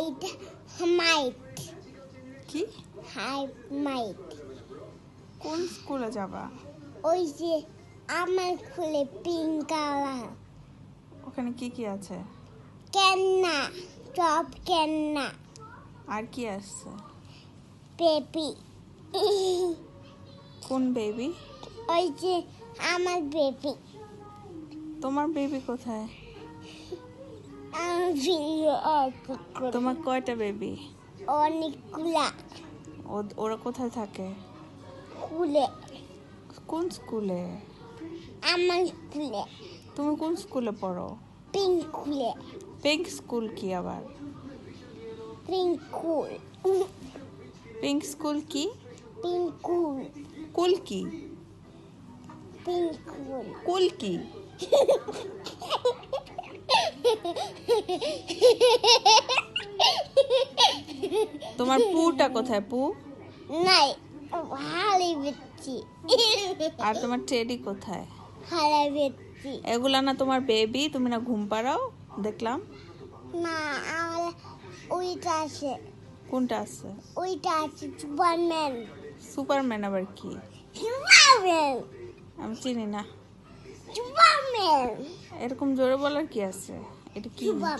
এটা হাইট কি হাইট কোন স্কুলে যাবা? ওই যে আমার খুলে পিঙ্ক কালার ওখানে কি কি আছে? কেন্না টপ কেন্না আর কি আসছে? বেবি কোন বেবি? ওই যে আমার বেবি তোমার বেবি কোথায়? আমার ভিডিও তোমার কয়টা বেবি? অনেকগুলা ওরা কোথায় থাকে? খুলে কোন স্কুলে? আমার খুলে তুমি কোন স্কুলে পড়ো? পিঙ্ক খুলে পিঙ্ক স্কুল কি আবার? পিঙ্ক কুল পিঙ্ক স্কুল কি? পিঙ্ক কুল কুল কি? পিঙ্ক কুল কুল কি? তোমার পুটা কোথায়? পু নাই হালে বেচি আর তোমার টেডি কোথায়? হালে বেচি এগুলা না তোমার বেবি? তুমি না ঘুম পাড়াও দেখলাম। না আমার ওইটা আছে কোনটা আছে? ওইটা আছে সুপারম্যান সুপারম্যান আবার কি? সুপারম্যান আমি চিনি না। সুপারম্যান এরকম জোরে বলার কি আছে? এটা কি? সুপারম্যান